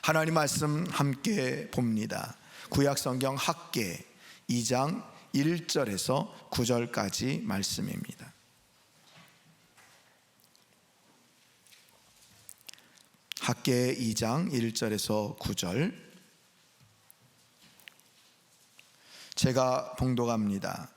하나님 말씀 함께 봅니다. 구약성경 학개 2장 1절에서 9절까지 말씀입니다. 학개 2장 1절에서 9절 제가 봉독합니다.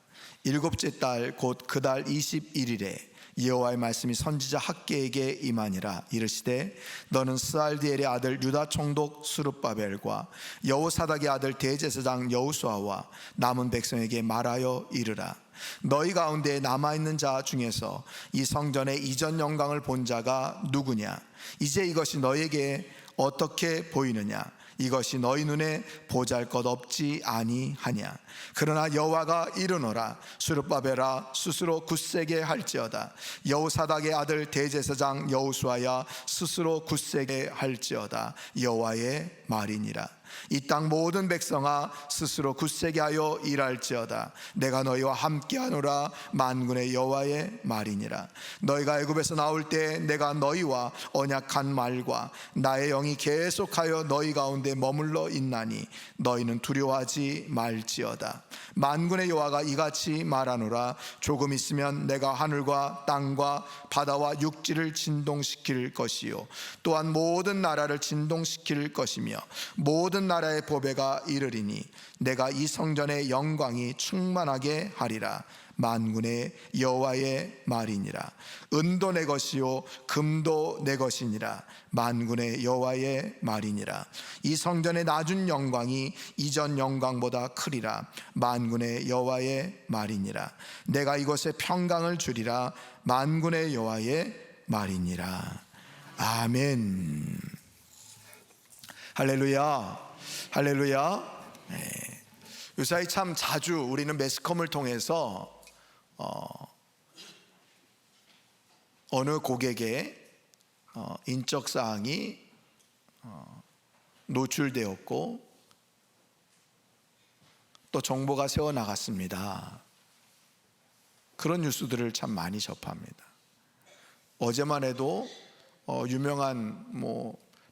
일곱째 달 곧 그 달 21일에 여호와의 말씀이 선지자 학개에게 임하니라. 이르시되 너는 스알디엘의 아들 유다 총독 스룹바벨과 여호사닥의 아들 대제사장 여호수아와 남은 백성에게 말하여 이르라. 너희 가운데 남아있는 자 중에서 이 성전의 이전 영광을 본 자가 누구냐? 이제 이것이 너희에게 어떻게 보이느냐? 이것이 너희 눈에 보잘것없지 아니하냐? 그러나 여호와가 이르노라. 스룹바벨아 스스로 굳세게 할지어다. 여호사닥의 아들 대제사장 여호수아야 스스로 굳세게 할지어다. 여호와의 말이니라. 이 땅 모든 백성아 스스로 굳세게 하여 일할지어다. 내가 너희와 함께하노라. 만군의 여호와의 말이니라. 너희가 애굽에서 나올 때 내가 너희와 언약한 말과 나의 영이 계속하여 너희 가운데 머물러 있나니 너희는 두려워하지 말지어다. 만군의 여호와가 이같이 말하노라. 조금 있으면 내가 하늘과 땅과 바다와 육지를 진동시킬 것이요 또한 모든 나라를 진동시킬 것이며 모든 나라의 보배가 이르리니 내가 이 성전의 영광이 충만하게 하리라. 만군의 여호와의 말이니라. 은도 내 것이요 금도 내 것이니라. 만군의 여호와의 말이니라. 이 성전의 낮은 영광이 이전 영광보다 크리라. 만군의 여호와의 말이니라. 내가 이곳에 평강을 주리라. 만군의 여호와의 말이니라. 아멘. 할렐루야. 할렐루야. 네. 요사이 참 자주 우리는 매스컴을 통해서 어느 고객의 인적 사항이 노출되었고 또 정보가 새어나갔습니다. 그런 뉴스들을 참 많이 접합니다. 어제만 해도 유명한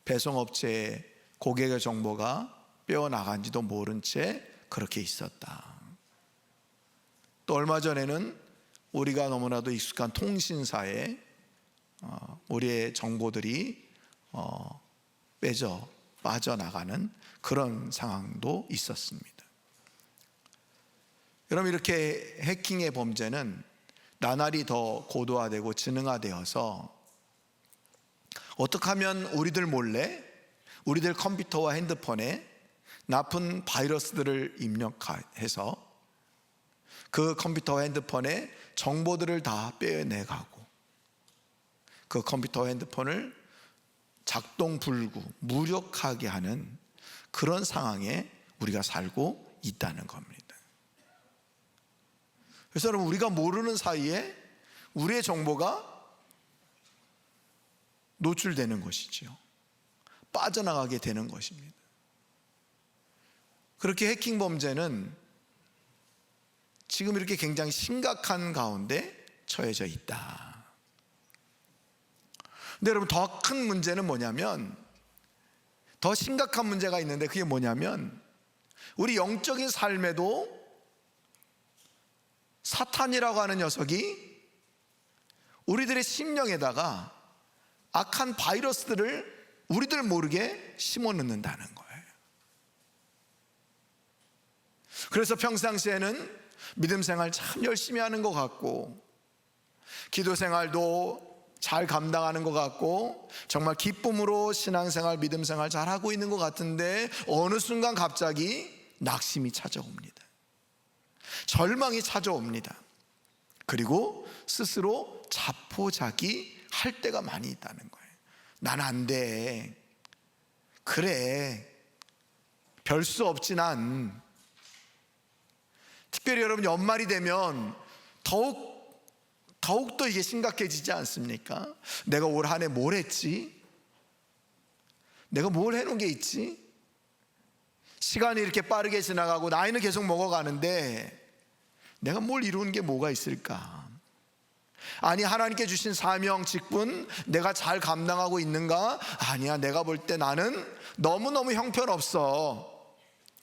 배송업체의 고객의 정보가 빼어나간지도 모른 채 그렇게 있었다. 또 얼마 전에는 우리가 너무나도 익숙한 통신사에 우리의 정보들이 빠져나가는 그런 상황도 있었습니다. 여러분, 이렇게 해킹의 범죄는 나날이 더 고도화되고 지능화되어서 어떻게 하면 우리들 몰래 우리들 컴퓨터와 핸드폰에 나쁜 바이러스들을 입력해서 그 컴퓨터와 핸드폰에 정보들을 다 빼내가고 그 컴퓨터와 핸드폰을 작동 불구 무력하게 하는 그런 상황에 우리가 살고 있다는 겁니다. 그래서 여러분, 우리가 모르는 사이에 우리의 정보가 노출되는 것이지요. 빠져나가게 되는 것입니다. 그렇게 해킹 범죄는 지금 이렇게 굉장히 심각한 가운데 처해져 있다. 근데 여러분, 더 큰 문제는 뭐냐면, 더 심각한 문제가 있는데 그게 뭐냐면, 우리 영적인 삶에도 사탄이라고 하는 녀석이 우리들의 심령에다가 악한 바이러스들을 우리들 모르게 심어 넣는다는 거예요. 그래서 평상시에는 믿음 생활 참 열심히 하는 것 같고, 기도 생활도 잘 감당하는 것 같고, 정말 기쁨으로 신앙생활, 믿음 생활 잘하고 있는 것 같은데 어느 순간 갑자기 낙심이 찾아옵니다. 절망이 찾아옵니다. 그리고 스스로 자포자기 할 때가 많이 있다는 거예요. 난 안 돼. 그래. 별 수 없지 난. 특별히 여러분, 연말이 되면 더욱더 이게 심각해지지 않습니까? 내가 올 한 해 뭘 했지? 내가 뭘 해놓은 게 있지? 시간이 이렇게 빠르게 지나가고 나이는 계속 먹어가는데 내가 뭘 이루는 게 뭐가 있을까? 아니, 하나님께 주신 사명, 직분 내가 잘 감당하고 있는가? 아니야, 내가 볼 때 나는 너무너무 형편없어.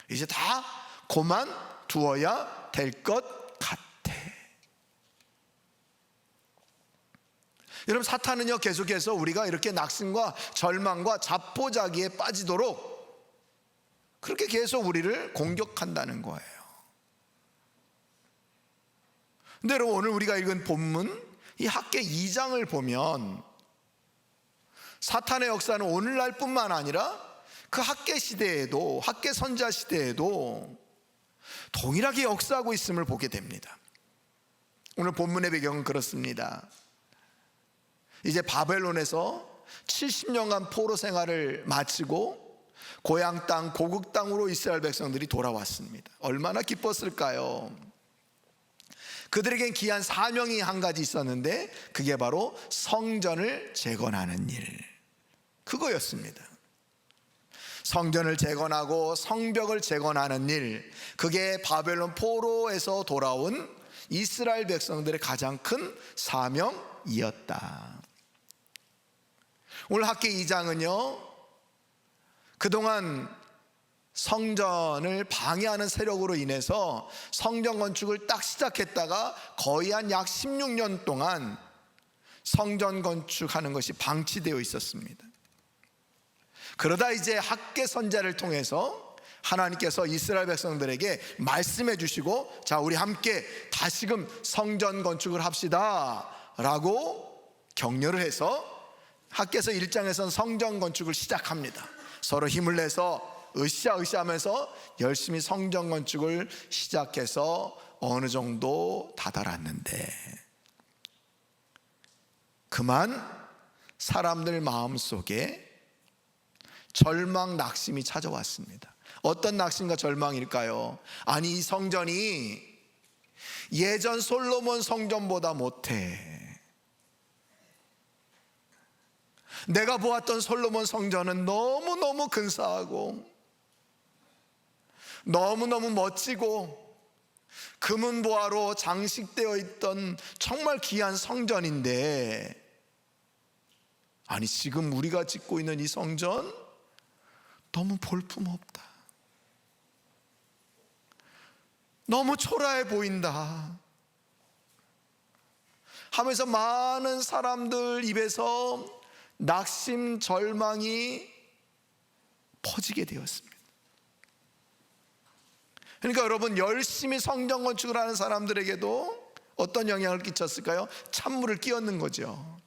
이제 다 그만 두어야 될 것 같아. 여러분, 사탄은요 계속해서 우리가 이렇게 낙심과 절망과 자포자기에 빠지도록 그렇게 계속 우리를 공격한다는 거예요. 근데 여러분, 오늘 우리가 읽은 본문 이 학개 2장을 보면 사탄의 역사는 오늘날뿐만 아니라 그 학개 시대에도, 학개 선자 시대에도 동일하게 역사하고 있음을 보게 됩니다. 오늘 본문의 배경은 그렇습니다. 이제 바벨론에서 70년간 포로 생활을 마치고 고향 땅, 고국 땅으로 이스라엘 백성들이 돌아왔습니다. 얼마나 기뻤을까요? 그들에겐 귀한 사명이 한 가지 있었는데 그게 바로 성전을 재건하는 일, 그거였습니다. 성전을 재건하고 성벽을 재건하는 일, 그게 바벨론 포로에서 돌아온 이스라엘 백성들의 가장 큰 사명이었다. 오늘 학개 2장은요 그동안 성전을 방해하는 세력으로 인해서 성전 건축을 딱 시작했다가 거의 한 약 16년 동안 성전 건축하는 것이 방치되어 있었습니다. 그러다 이제 학개 선자를 통해서 하나님께서 이스라엘 백성들에게 말씀해 주시고, 자, 우리 함께 다시금 성전 건축을 합시다 라고 격려를 해서 학개서 1장에서는 성전 건축을 시작합니다. 서로 힘을 내서 으쌰으쌰 하면서 열심히 성전 건축을 시작해서 어느 정도 다다랐는데 그만 사람들 마음속에 절망, 낙심이 찾아왔습니다. 어떤 낙심과 절망일까요? 아니, 이 성전이 예전 솔로몬 성전보다 못해. 내가 보았던 솔로몬 성전은 너무너무 근사하고 너무너무 멋지고 금은보화로 장식되어 있던 정말 귀한 성전인데, 아니, 지금 우리가 짓고 있는 이 성전 너무 볼품없다, 너무 초라해 보인다 하면서 많은 사람들 입에서 낙심, 절망이 퍼지게 되었습니다. 그러니까 여러분, 열심히 성전 건축을 하는 사람들에게도 어떤 영향을 끼쳤을까요? 찬물을 끼얹는 거죠.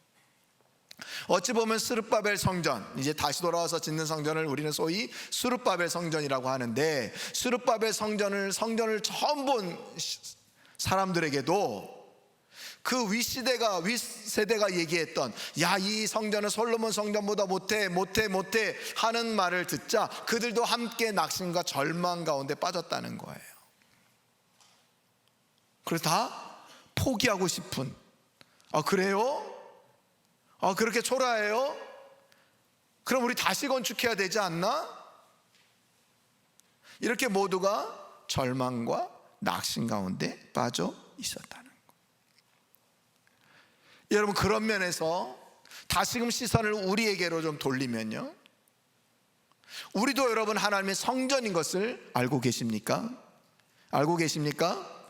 어찌 보면 스룹바벨 성전, 이제 다시 돌아와서 짓는 성전을 우리는 소위 스룹바벨 성전이라고 하는데, 스룹바벨 성전을 처음 본 사람들에게도 그 윗세대가 얘기했던, 야, 이 성전은 솔로몬 성전보다 못해 하는 말을 듣자 그들도 함께 낙심과 절망 가운데 빠졌다는 거예요. 그래서 다 포기하고 싶은, 그래요? 그렇게 초라해요? 그럼 우리 다시 건축해야 되지 않나? 이렇게 모두가 절망과 낙심 가운데 빠져 있었다는 거예요. 여러분, 그런 면에서 다시금 시선을 우리에게로 좀 돌리면요, 우리도 여러분 하나님의 성전인 것을 알고 계십니까? 알고 계십니까?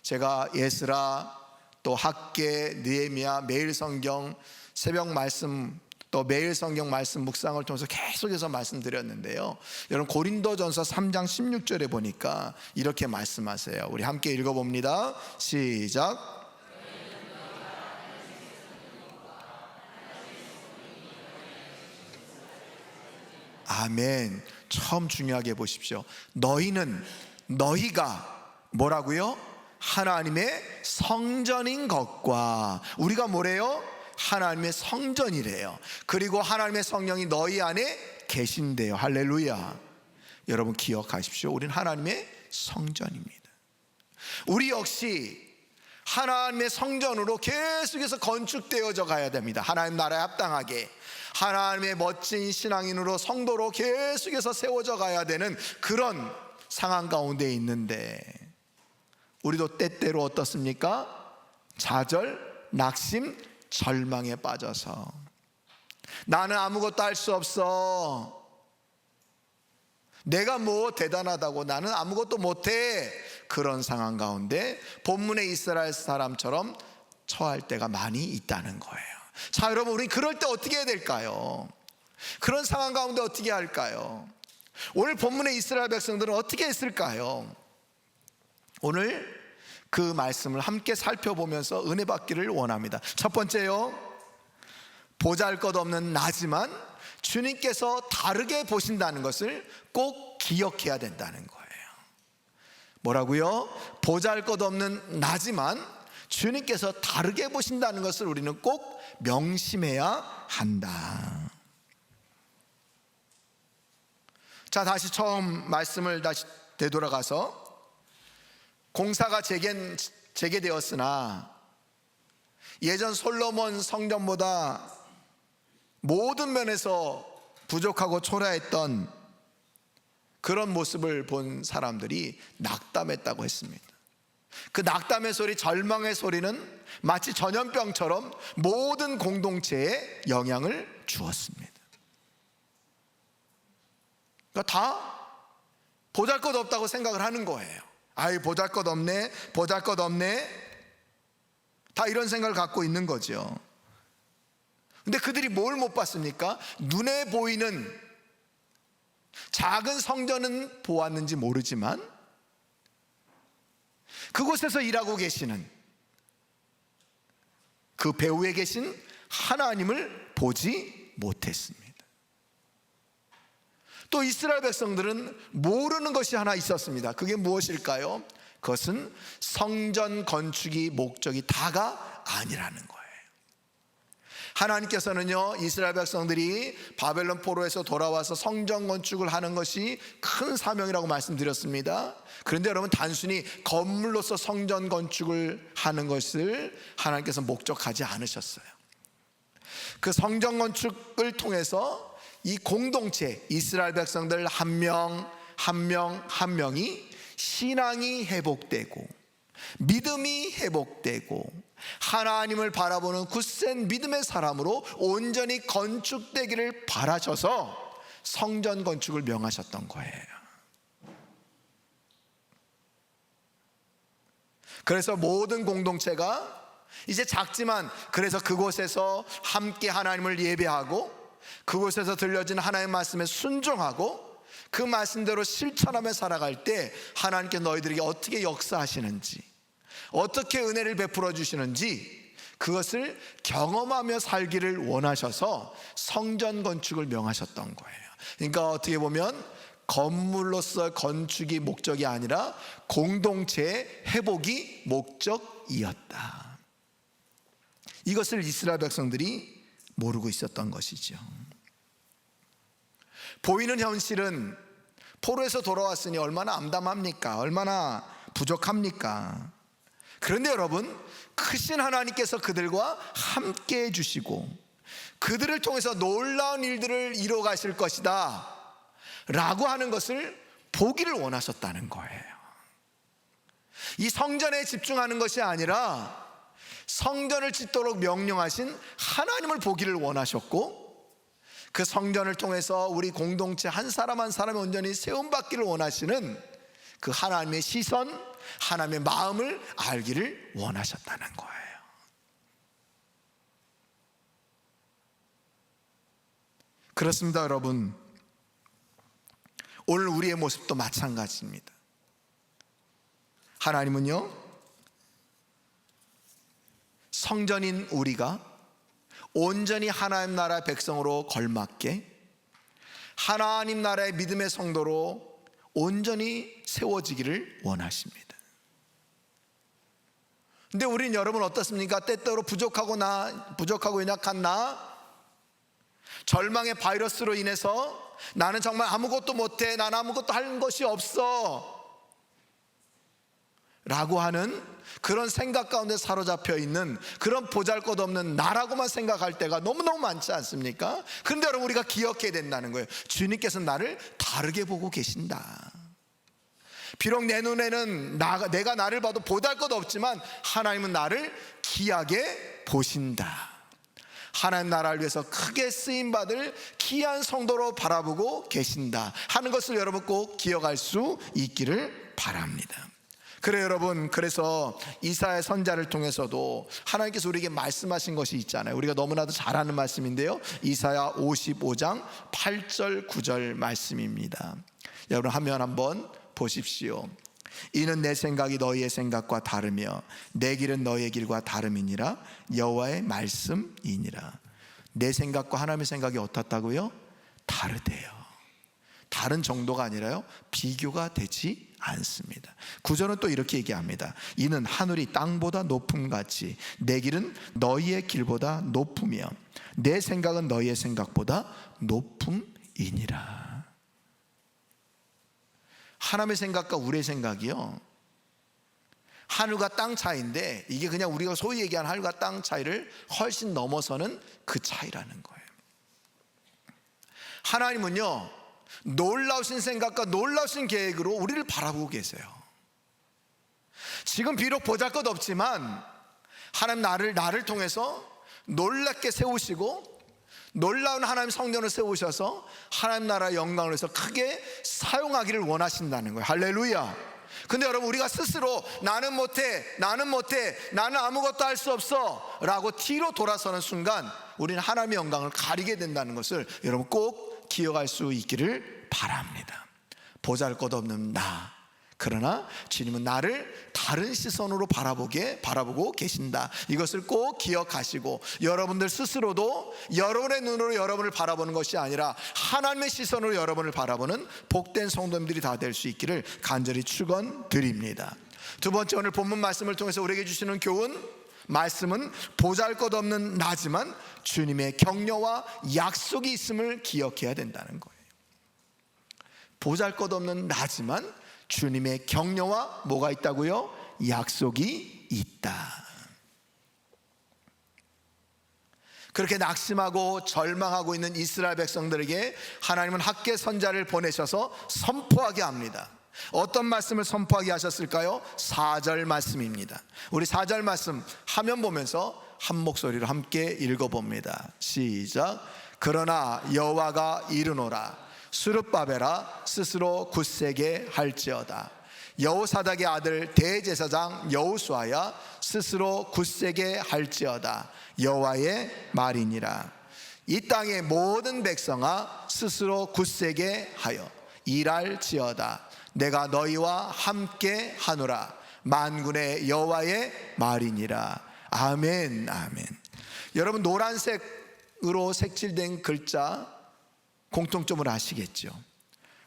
제가 예스라, 또 학개, 느헤미야, 매일 성경, 새벽 말씀, 또 매일 성경 말씀 묵상을 통해서 계속해서 말씀드렸는데요, 여러분 고린도전서 3장 16절에 보니까 이렇게 말씀하세요. 우리 함께 읽어봅니다. 시작. 아멘. 처음 중요하게 보십시오. 너희가 뭐라고요? 하나님의 성전인 것과, 우리가 뭐래요? 하나님의 성전이래요. 그리고 하나님의 성령이 너희 안에 계신대요. 할렐루야. 여러분 기억하십시오. 우리는 하나님의 성전입니다. 우리 역시 하나님의 성전으로 계속해서 건축되어져 가야 됩니다. 하나님 나라에 합당하게 하나님의 멋진 신앙인으로, 성도로 계속해서 세워져 가야 되는 그런 상황 가운데 있는데, 우리도 때때로 어떻습니까? 좌절, 낙심, 절망에 빠져서 나는 아무것도 할 수 없어, 내가 뭐 대단하다고, 나는 아무것도 못해, 그런 상황 가운데 본문의 이스라엘 사람처럼 처할 때가 많이 있다는 거예요. 자, 여러분, 우리 그럴 때 어떻게 해야 될까요? 그런 상황 가운데 어떻게 할까요? 오늘 본문의 이스라엘 백성들은 어떻게 했을까요? 오늘 그 말씀을 함께 살펴보면서 은혜 받기를 원합니다. 첫 번째요, 보잘것없는 나지만 주님께서 다르게 보신다는 것을 꼭 기억해야 된다는 거예요. 뭐라고요? 보잘것없는 나지만 주님께서 다르게 보신다는 것을 우리는 꼭 명심해야 한다. 자, 다시 처음 말씀을 다시 되돌아가서, 공사가 재개되었으나 예전 솔로몬 성전보다 모든 면에서 부족하고 초라했던 그런 모습을 본 사람들이 낙담했다고 했습니다. 그 낙담의 소리, 절망의 소리는 마치 전염병처럼 모든 공동체에 영향을 주었습니다. 그러니까 다 보잘것없다고 생각을 하는 거예요. 아이, 보잘것없네, 보잘것없네, 다 이런 생각을 갖고 있는 거죠. 근데 그들이 뭘 못 봤습니까? 눈에 보이는 작은 성전은 보았는지 모르지만 그곳에서 일하고 계시는 그 배후에 계신 하나님을 보지 못했습니다. 또 이스라엘 백성들은 모르는 것이 하나 있었습니다. 그게 무엇일까요? 그것은 성전 건축이 목적이 다가 아니라는 거예요. 하나님께서는요, 이스라엘 백성들이 바벨론 포로에서 돌아와서 성전 건축을 하는 것이 큰 사명이라고 말씀드렸습니다. 그런데 여러분, 단순히 건물로서 성전 건축을 하는 것을 하나님께서 목적하지 않으셨어요. 그 성전 건축을 통해서 이 공동체, 이스라엘 백성들 한 명 한 명이 신앙이 회복되고 믿음이 회복되고 하나님을 바라보는 굳센 믿음의 사람으로 온전히 건축되기를 바라셔서 성전 건축을 명하셨던 거예요. 그래서 모든 공동체가 이제 작지만 그래서 그곳에서 함께 하나님을 예배하고 그곳에서 들려진 하나님의 말씀에 순종하고 그 말씀대로 실천하며 살아갈 때 하나님께 너희들에게 어떻게 역사하시는지, 어떻게 은혜를 베풀어 주시는지 그것을 경험하며 살기를 원하셔서 성전 건축을 명하셨던 거예요. 그러니까 어떻게 보면 건물로서 건축이 목적이 아니라 공동체의 회복이 목적이었다. 이것을 이스라엘 백성들이 모르고 있었던 것이죠. 보이는 현실은 포로에서 돌아왔으니 얼마나 암담합니까? 얼마나 부족합니까? 그런데 여러분, 크신 하나님께서 그들과 함께 해주시고 그들을 통해서 놀라운 일들을 이루어 가실 것이다 라고 하는 것을 보기를 원하셨다는 거예요. 이 성전에 집중하는 것이 아니라 성전을 짓도록 명령하신 하나님을 보기를 원하셨고, 그 성전을 통해서 우리 공동체 한 사람 한 사람이 온전히 세움받기를 원하시는 그 하나님의 시선, 하나님의 마음을 알기를 원하셨다는 거예요. 그렇습니다, 여러분. 오늘 우리의 모습도 마찬가지입니다. 하나님은요, 성전인 우리가 온전히 하나님 나라의 백성으로 걸맞게 하나님 나라의 믿음의 성도로 온전히 세워지기를 원하십니다. 근데 우린 여러분 어떻습니까? 때때로 부족하고 연약한 나, 절망의 바이러스로 인해서 나는 정말 아무것도 못해, 나는 아무것도 할 것이 없어 라고 하는 그런 생각 가운데 사로잡혀 있는 그런 보잘것없는 나라고만 생각할 때가 너무너무 많지 않습니까? 그런데 여러분, 우리가 기억해야 된다는 거예요. 주님께서 나를 다르게 보고 계신다. 비록 내 눈에는 내가 나를 봐도 보잘것없지만 하나님은 나를 귀하게 보신다. 하나님 나라를 위해서 크게 쓰임받을 귀한 성도로 바라보고 계신다 하는 것을 여러분 꼭 기억할 수 있기를 바랍니다. 그래요 여러분, 그래서 이사야 선지자를 통해서도 하나님께서 우리에게 말씀하신 것이 있잖아요. 우리가 너무나도 잘 아는 말씀인데요, 이사야 55장 8절 9절 말씀입니다. 여러분 화면 한번 보십시오. 이는 내 생각이 너희의 생각과 다르며 내 길은 너희의 길과 다름이니라. 여호와의 말씀이니라. 내 생각과 하나님의 생각이 어떻다고요? 다르대요. 다른 정도가 아니라요, 비교가 되지 않습니다. 구절은 또 이렇게 얘기합니다. 이는 하늘이 땅보다 높음같이 내 길은 너희의 길보다 높으며 내 생각은 너희의 생각보다 높음이니라. 하나님의 생각과 우리의 생각이요, 하늘과 땅 차이인데, 이게 그냥 우리가 소위 얘기하는 하늘과 땅 차이를 훨씬 넘어서는 그 차이라는 거예요. 하나님은요, 놀라우신 생각과 놀라우신 계획으로 우리를 바라보고 계세요. 지금 비록 보잘것없지만 하나님 나를 통해서 놀랍게 세우시고 놀라운 하나님 성전을 세우셔서 하나님 나라의 영광을 위해서 크게 사용하기를 원하신다는 거예요. 할렐루야. 근데 여러분, 우리가 스스로 나는 못해, 나는 아무것도 할 수 없어 라고 뒤로 돌아서는 순간 우리는 하나님의 영광을 가리게 된다는 것을 여러분 꼭 기억할 수 있기를 바랍니다. 보잘것없는 나, 그러나 주님은 나를 다른 시선으로 바라보고 계신다. 이것을 꼭 기억하시고, 여러분들 스스로도 여러분의 눈으로 여러분을 바라보는 것이 아니라 하나님의 시선으로 여러분을 바라보는 복된 성도님들이 다 될 수 있기를 간절히 축원드립니다. 두 번째, 오늘 본문 말씀을 통해서 우리에게 주시는 교훈, 말씀은 보잘것없는 나지만 주님의 격려와 약속이 있음을 기억해야 된다는 거예요. 보잘것없는 나지만 주님의 격려와 뭐가 있다고요? 약속이 있다. 그렇게 낙심하고 절망하고 있는 이스라엘 백성들에게 하나님은 학개 선지자를 보내셔서 선포하게 합니다. 어떤 말씀을 선포하게 하셨을까요? 4절 말씀입니다. 우리 4절 말씀 화면 보면서 한 목소리로 함께 읽어봅니다. 시작. 그러나 여호와가 이르노라. 스룹바벨아, 스스로 굳세게 할지어다. 여호사닥의 아들 대제사장 여호수아야, 스스로 굳세게 할지어다. 여호와의 말이니라. 이 땅의 모든 백성아, 스스로 굳세게 하여 일할지어다. 내가 너희와 함께 하노라. 만군의 여호와의 말이니라. 아멘, 아멘. 여러분, 노란색으로 색칠된 글자 공통점을 아시겠죠?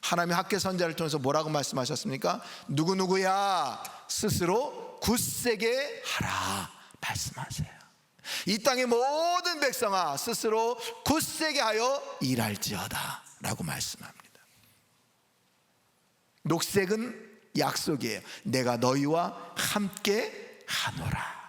하나님의 학개 선지자를 통해서 뭐라고 말씀하셨습니까? 누구누구야 스스로 굳세게 하라 말씀하세요. 이 땅의 모든 백성아, 스스로 굳세게 하여 일할지어다 라고 말씀합니다. 녹색은 약속이에요. 내가 너희와 함께 하노라.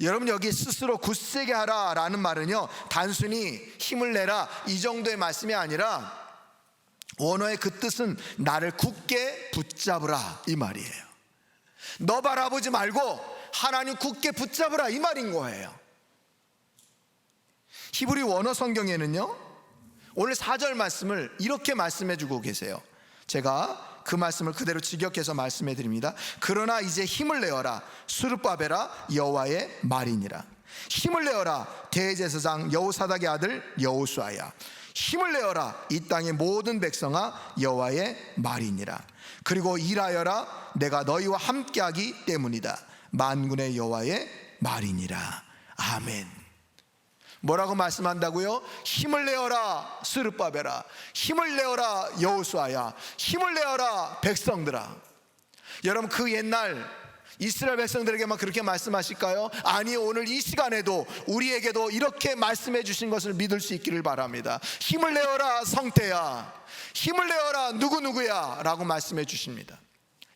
여러분, 여기 스스로 굳세게 하라 라는 말은요, 단순히 힘을 내라 이 정도의 말씀이 아니라 원어의 그 뜻은 나를 굳게 붙잡으라 이 말이에요. 너 바라보지 말고 하나님 굳게 붙잡으라 이 말인 거예요. 히브리 원어 성경에는요, 오늘 4절 말씀을 이렇게 말씀해 주고 계세요. 제가 그 말씀을 그대로 직역해서 말씀해 드립니다. 그러나 이제 힘을 내어라. 스룹바벨아, 여호와의 말이니라. 힘을 내어라. 대제사장 여호사닥의 아들 여호수아야. 힘을 내어라. 이 땅의 모든 백성아, 여호와의 말이니라. 그리고 일하여라. 내가 너희와 함께하기 때문이다. 만군의 여호와의 말이니라. 아멘. 뭐라고 말씀한다고요? 힘을 내어라 스룹바벨아, 힘을 내어라 여호수아야, 힘을 내어라 백성들아. 여러분, 그 옛날 이스라엘 백성들에게만 그렇게 말씀하실까요? 아니, 오늘 이 시간에도 우리에게도 이렇게 말씀해 주신 것을 믿을 수 있기를 바랍니다. 힘을 내어라 성태야, 힘을 내어라 누구누구야 라고 말씀해 주십니다.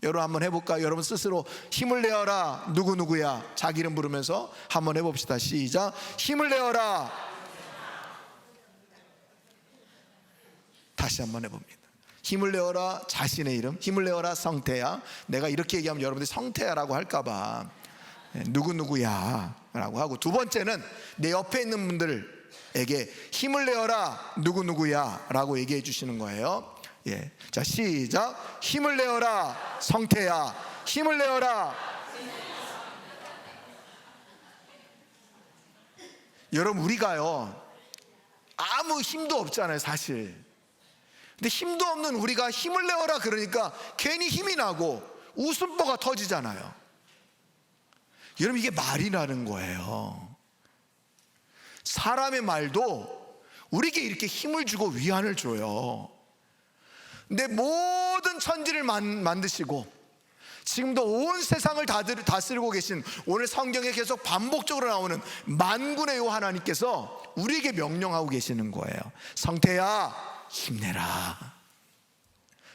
여러분 한번 해볼까요? 여러분 스스로 힘을 내어라 누구누구야 자기 이름 부르면서 한번 해봅시다. 시작. 힘을 내어라. 다시 한번 해봅니다. 힘을 내어라 자신의 이름, 힘을 내어라 성태야. 내가 이렇게 얘기하면 여러분들이 성태야라고 할까봐 누구누구야 라고 하고, 두 번째는 내 옆에 있는 분들에게 힘을 내어라 누구누구야 라고 얘기해 주시는 거예요. 자, 시작. 힘을 내어라 성태야. 힘을 내어라. 여러분, 우리가요 아무 힘도 없잖아요 사실. 근데 힘도 없는 우리가 힘을 내어라 그러니까 괜히 힘이 나고 웃음보가 터지잖아요. 여러분, 이게 말이라는 거예요. 사람의 말도 우리에게 이렇게 힘을 주고 위안을 줘요. 근데 모든 천지를 만드시고 지금도 온 세상을 다스리고 계신, 오늘 성경에 계속 반복적으로 나오는 만군의 여호와 하나님께서 우리에게 명령하고 계시는 거예요. 성태야 힘내라.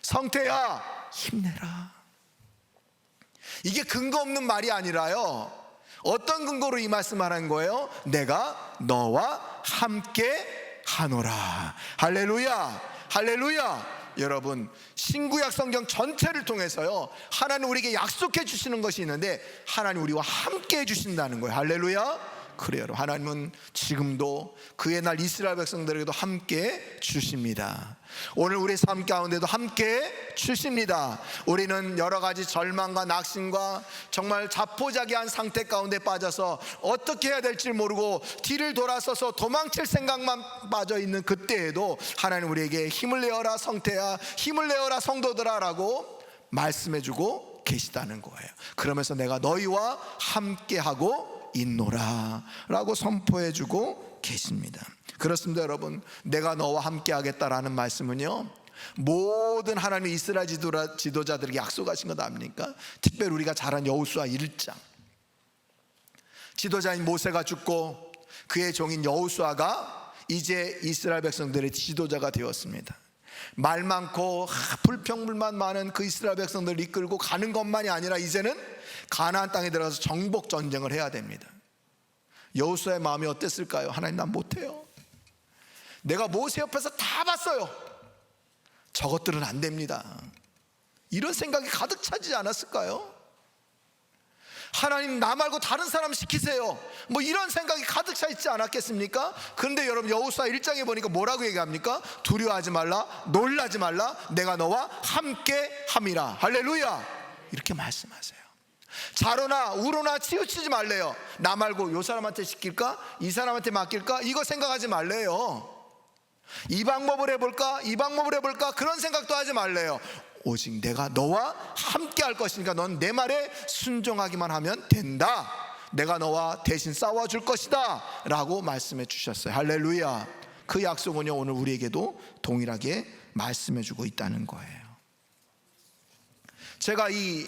성태야 힘내라. 이게 근거 없는 말이 아니라요, 어떤 근거로 이 말씀을 하는 거예요? 내가 너와 함께 하노라. 할렐루야, 할렐루야. 여러분, 신구약 성경 전체를 통해서요 하나님 우리에게 약속해 주시는 것이 있는데, 하나님 우리와 함께 해 주신다는 거예요. 할렐루야. 그래요, 여러분. 하나님은 지금도 그의 날 이스라엘 백성들에게도 함께 주십니다. 오늘 우리 삶 가운데도 함께 주십니다. 우리는 여러 가지 절망과 낙심과 정말 자포자기한 상태 가운데 빠져서 어떻게 해야 될지 모르고 뒤를 돌아서서 도망칠 생각만 빠져 있는 그때에도 하나님 우리에게 힘을 내어라 성태야, 힘을 내어라 성도들아 라고 말씀해 주고 계시다는 거예요. 그러면서 내가 너희와 함께하고 있노라 라고 선포해 주고 계십니다. 그렇습니다, 여러분. 내가 너와 함께 하겠다라는 말씀은요, 모든 하나님의 이스라엘 지도자들에게 약속하신 것 아닙니까? 특별히 우리가 잘 아는 여호수아 1장, 지도자인 모세가 죽고 그의 종인 여호수아가 이제 이스라엘 백성들의 지도자가 되었습니다. 말 많고 불평불만 많은 그 이스라엘 백성들을 이끌고 가는 것만이 아니라 이제는 가나안 땅에 들어가서 정복 전쟁을 해야 됩니다. 여호수아의 마음이 어땠을까요? 하나님, 난 못해요. 내가 모세 옆에서 다 봤어요. 저것들은 안 됩니다. 이런 생각이 가득 차지 않았을까요? 하나님, 나 말고 다른 사람 시키세요. 뭐 이런 생각이 가득 차 있지 않았겠습니까? 그런데 여러분, 여호수아 1장에 보니까 뭐라고 얘기합니까? 두려워하지 말라, 놀라지 말라, 내가 너와 함께 함이라. 할렐루야. 이렇게 말씀하세요. 자로나 우로나 치우치지 말래요. 나 말고 요 사람한테 시킬까? 이 사람한테 맡길까? 이거 생각하지 말래요. 이 방법을 해볼까? 이 방법을 해볼까? 그런 생각도 하지 말래요. 오직 내가 너와 함께 할 것이니까 넌 내 말에 순종하기만 하면 된다. 내가 너와 대신 싸워줄 것이다 라고 말씀해 주셨어요. 할렐루야. 그 약속은요 오늘 우리에게도 동일하게 말씀해 주고 있다는 거예요. 제가 이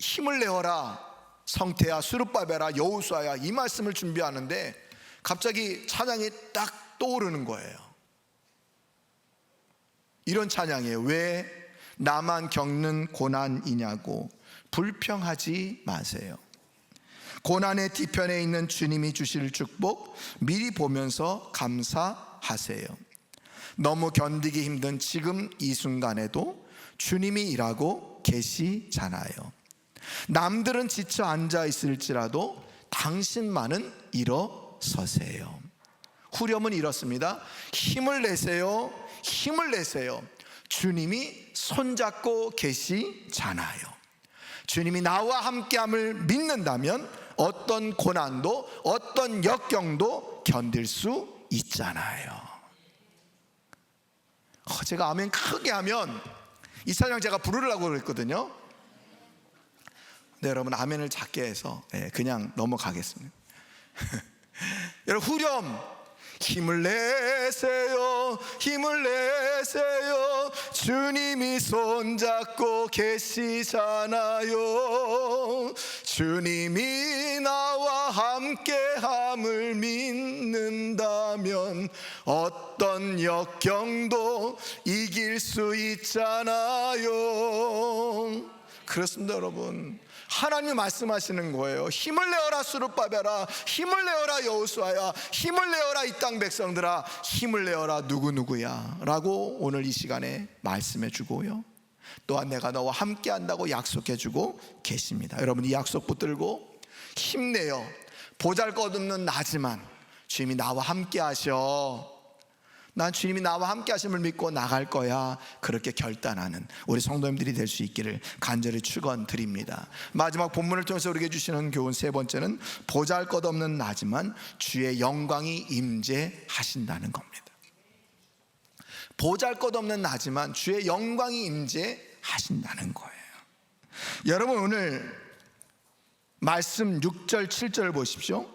힘을 내어라 성태야, 수르바벨아, 여호수아야 이 말씀을 준비하는데 갑자기 찬양이 딱 떠오르는 거예요. 이런 찬양이에요. 왜 나만 겪는 고난이냐고 불평하지 마세요. 고난의 뒤편에 있는 주님이 주실 축복 미리 보면서 감사하세요. 너무 견디기 힘든 지금 이 순간에도 주님이 일하고 계시잖아요. 남들은 지쳐 앉아 있을지라도 당신만은 일어서세요. 후렴은 이렇습니다. 힘을 내세요. 힘을 내세요. 주님이 손잡고 계시잖아요. 주님이 나와 함께함을 믿는다면 어떤 고난도 어떤 역경도 견딜 수 있잖아요. 제가 아멘 크게 하면 이 찬양 제가 부르려고 그랬거든요. 네, 여러분 아멘을 작게 해서 그냥 넘어가겠습니다. 여러분 후렴 힘을 내세요, 힘을 내세요. 주님이 손잡고 계시잖아요. 주님이 나와 함께함을 믿는다면 어떤 역경도 이길 수 있잖아요. 그렇습니다, 여러분. 하나님이 말씀하시는 거예요. 힘을 내어라 스룹바벨아, 힘을 내어라 여호수아야, 힘을 내어라 이 땅 백성들아, 힘을 내어라 누구누구야 라고 오늘 이 시간에 말씀해 주고요, 또한 내가 너와 함께 한다고 약속해 주고 계십니다. 여러분, 이 약속 붙들고 힘내요. 보잘것없는 나지만 주님이 나와 함께 하셔, 난 주님이 나와 함께 하심을 믿고 나갈 거야, 그렇게 결단하는 우리 성도님들이 될 수 있기를 간절히 축원드립니다. 마지막 본문을 통해서 우리에게 주시는 교훈 세 번째는 보잘것없는 나지만 주의 영광이 임재하신다는 겁니다. 보잘것없는 나지만 주의 영광이 임재하신다는 거예요. 여러분, 오늘 말씀 6절 7절을 보십시오.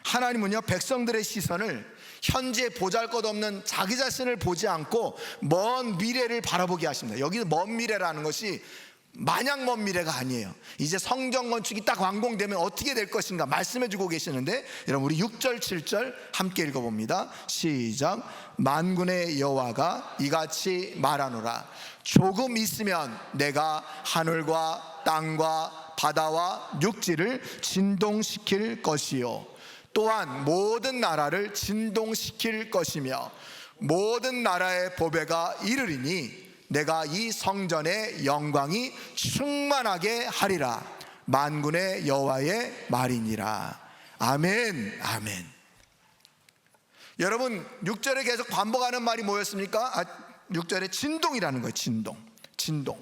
하나님은요, 백성들의 시선을 현재 보잘것없는 자기 자신을 보지 않고 먼 미래를 바라보게 하십니다. 여기 먼 미래라는 것이 마냥 먼 미래가 아니에요. 이제 성전 건축이 딱 완공되면 어떻게 될 것인가 말씀해 주고 계시는데, 여러분 우리 6절 7절 함께 읽어봅니다. 시작. 만군의 여호와가 이같이 말하노라. 조금 있으면 내가 하늘과 땅과 바다와 육지를 진동시킬 것이요, 또한 모든 나라를 진동시킬 것이며 모든 나라의 보배가 이르리니 내가 이 성전의 영광이 충만하게 하리라. 만군의 여호와의 말이니라. 아멘, 아멘. 여러분, 6절에 계속 반복하는 말이 뭐였습니까? 6절에 진동이라는 거예요. 진동.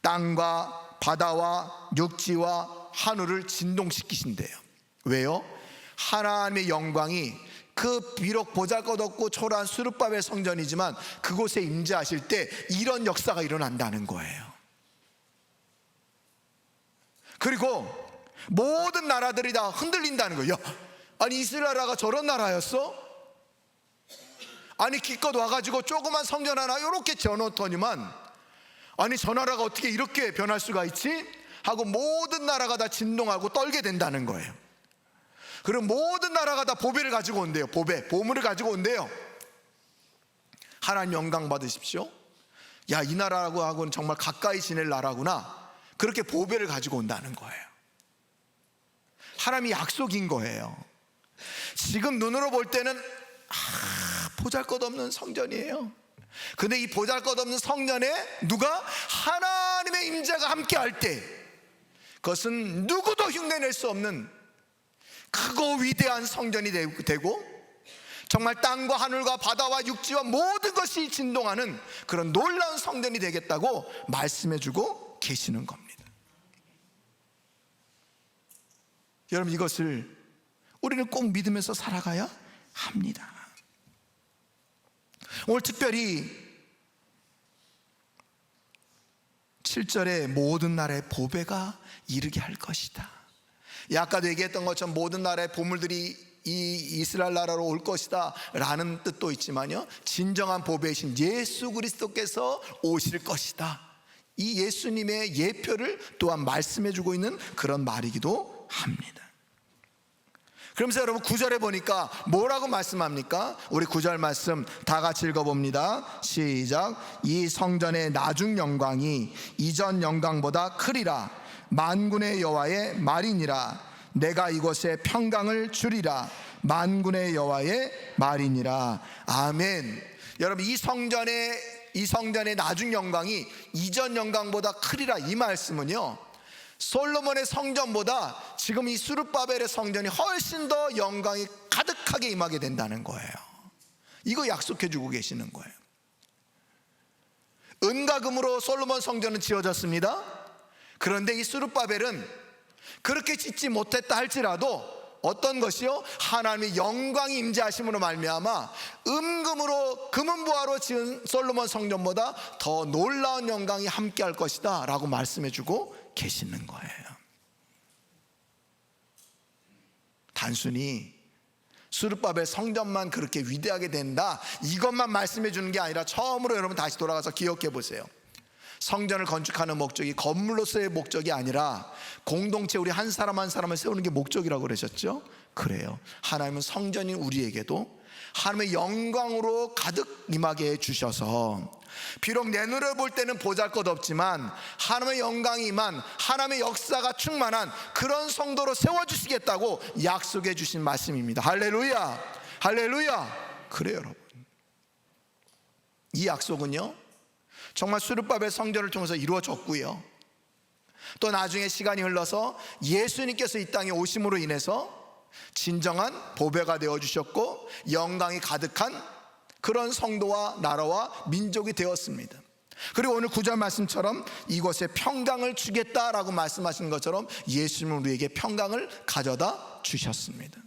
땅과 바다와 육지와 하늘을 진동시키신대요. 왜요? 하나님의 영광이 그 비록 보잘것없고 초라한 스룹바벨 성전이지만 그곳에 임재하실 때 이런 역사가 일어난다는 거예요. 그리고 모든 나라들이 다 흔들린다는 거예요. 아니, 이스라엘 나라가 저런 나라였어? 아니, 기껏 와가지고 조그만 성전 하나 이렇게 지어놓더니만, 아니 저 나라가 어떻게 이렇게 변할 수가 있지? 하고 모든 나라가 다 진동하고 떨게 된다는 거예요. 그리고 모든 나라가 다 보배를 가지고 온대요. 보물을 가지고 온대요. 하나님 영광 받으십시오. 야, 이 나라하고 하고는 정말 가까이 지낼 나라구나, 그렇게 보배를 가지고 온다는 거예요. 하나님이 약속인 거예요. 지금 눈으로 볼 때는 보잘것없는 성전이에요. 근데 이 보잘것없는 성전에 누가? 하나님의 임재가 함께 할 때 그것은 누구도 흉내낼 수 없는 크고 위대한 성전이 되고 정말 땅과 하늘과 바다와 육지와 모든 것이 진동하는 그런 놀라운 성전이 되겠다고 말씀해주고 계시는 겁니다. 여러분, 이것을 우리는 꼭 믿으면서 살아가야 합니다. 오늘 특별히 7절에 모든 나라의 보배가 이르게 할 것이다. 아까도 얘기했던 것처럼 모든 나라의 보물들이 이 이스라엘 나라로 올 것이다 라는 뜻도 있지만요, 진정한 보배이신 예수 그리스도께서 오실 것이다, 이 예수님의 예표를 또한 말씀해 주고 있는 그런 말이기도 합니다. 그러면서 여러분 9절에 보니까 뭐라고 말씀합니까? 우리 9절 말씀 다 같이 읽어봅니다. 시작. 이 성전의 나중 영광이 이전 영광보다 크리라. 만군의 여호와의 말이니라. 내가 이곳에 평강을 주리라. 만군의 여호와의 말이니라. 아멘. 여러분, 이 성전의 나중 영광이 이전 영광보다 크리라, 이 말씀은요, 솔로몬의 성전보다 지금 이 스룹바벨의 성전이 훨씬 더 영광이 가득하게 임하게 된다는 거예요. 이거 약속해 주고 계시는 거예요. 은과 금으로 솔로몬 성전은 지어졌습니다. 그런데 이 스룹바벨은 그렇게 짓지 못했다 할지라도 어떤 것이요? 하나님의 영광이 임재하심으로 말미암아 은금으로 금은보화로 지은 솔로몬 성전보다 더 놀라운 영광이 함께할 것이다 라고 말씀해 주고 계시는 거예요. 단순히 스룹바벨 성전만 그렇게 위대하게 된다, 이것만 말씀해 주는 게 아니라 처음으로 여러분 다시 돌아가서 기억해 보세요. 성전을 건축하는 목적이 건물로서의 목적이 아니라 공동체 우리 한 사람 한 사람을 세우는 게 목적이라고 그러셨죠. 그래요. 하나님은 성전인 우리에게도 하나님의 영광으로 가득 임하게 해주셔서 비록 내 눈으로 볼 때는 보잘것없지만 하나님의 영광이 임한, 하나님의 역사가 충만한 그런 성도로 세워주시겠다고 약속해 주신 말씀입니다. 할렐루야, 할렐루야. 그래요 여러분, 이 약속은요 정말 수르바벨 성전을 통해서 이루어졌고요, 또 나중에 시간이 흘러서 예수님께서 이 땅에 오심으로 인해서 진정한 보배가 되어주셨고 영광이 가득한 그런 성도와 나라와 민족이 되었습니다. 그리고 오늘 9절 말씀처럼 이곳에 평강을 주겠다라고 말씀하신 것처럼 예수님은 우리에게 평강을 가져다 주셨습니다.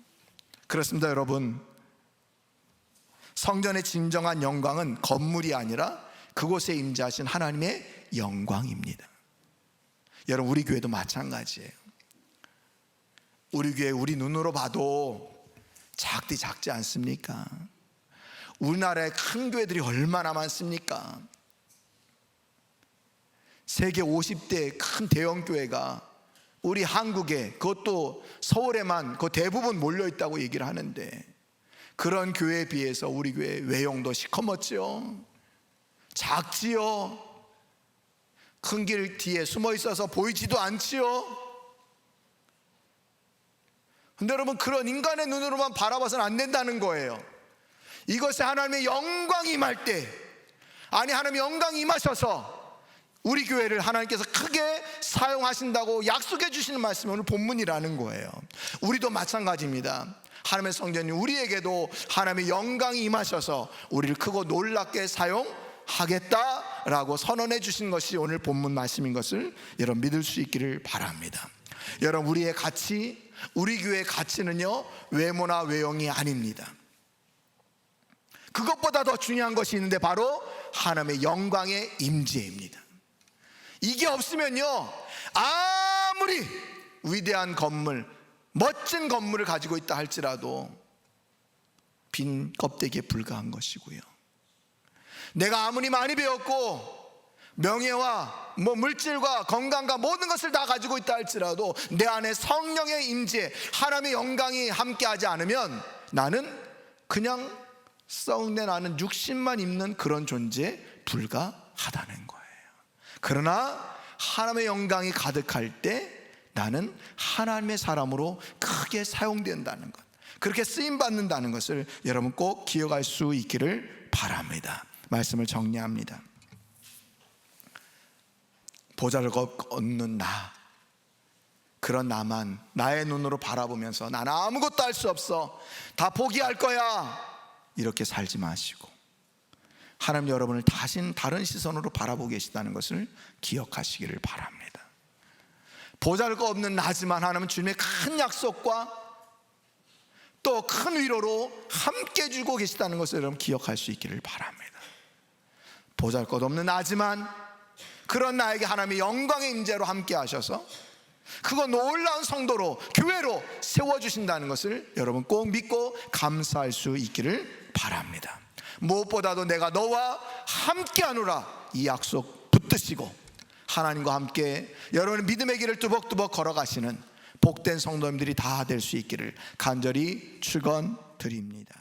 그렇습니다 여러분, 성전의 진정한 영광은 건물이 아니라 그곳에 임재하신 하나님의 영광입니다. 여러분, 우리 교회도 마찬가지예요. 우리 교회 우리 눈으로 봐도 작지 않습니까? 우리나라에 큰 교회들이 얼마나 많습니까? 세계 50대 큰 대형 교회가 우리 한국에, 그것도 서울에만 그 대부분 몰려있다고 얘기를 하는데, 그런 교회에 비해서 우리 교회 외형도 시커멓지요, 작지요, 큰 길 뒤에 숨어 있어서 보이지도 않지요. 근데 여러분, 그런 인간의 눈으로만 바라봐서는 안 된다는 거예요. 이것에 하나님의 영광이 임할 때, 아니 하나님의 영광이 임하셔서 우리 교회를 하나님께서 크게 사용하신다고 약속해 주시는 말씀이 오늘 본문이라는 거예요. 우리도 마찬가지입니다. 하나님의 성전이 우리에게도 하나님의 영광이 임하셔서 우리를 크고 놀랍게 사용하겠다라고 선언해 주신 것이 오늘 본문 말씀인 것을 여러분 믿을 수 있기를 바랍니다. 여러분, 우리의 가치, 우리 교회의 가치는요 외모나 외형이 아닙니다. 그것보다 더 중요한 것이 있는데 바로 하나님의 영광의 임재입니다. 이게 없으면요 아무리 위대한 건물, 멋진 건물을 가지고 있다 할지라도 빈 껍데기에 불과한 것이고요, 내가 아무리 많이 배웠고 명예와 물질과 건강과 모든 것을 다 가지고 있다 할지라도 내 안에 성령의 임재, 하나님의 영광이 함께하지 않으면 나는 그냥 썩내 나는 육신만 입는 그런 존재에 불과하다는 거예요. 그러나 하나님의 영광이 가득할 때 나는 하나님의 사람으로 크게 사용된다는 것, 그렇게 쓰임받는다는 것을 여러분 꼭 기억할 수 있기를 바랍니다. 말씀을 정리합니다. 보잘것없는 나, 그런 나만 나의 눈으로 바라보면서 나는 아무것도 할 수 없어, 다 포기할 거야, 이렇게 살지 마시고 하나님 여러분을 다른 시선으로 바라보고 계시다는 것을 기억하시기를 바랍니다. 보잘것없는 나지만 하나님은 주님의 큰 약속과 또 큰 위로로 함께 주고 계시다는 것을 여러분 기억할 수 있기를 바랍니다. 보잘것없는 나지만 그런 나에게 하나님의 영광의 임재로 함께 하셔서 그거 놀라운 성도로, 교회로 세워주신다는 것을 여러분 꼭 믿고 감사할 수 있기를 바랍니다. 무엇보다도 내가 너와 함께 하노라, 이 약속 붙드시고 하나님과 함께 여러분의 믿음의 길을 뚜벅뚜벅 걸어가시는 복된 성도님들이 다 될 수 있기를 간절히 축원드립니다.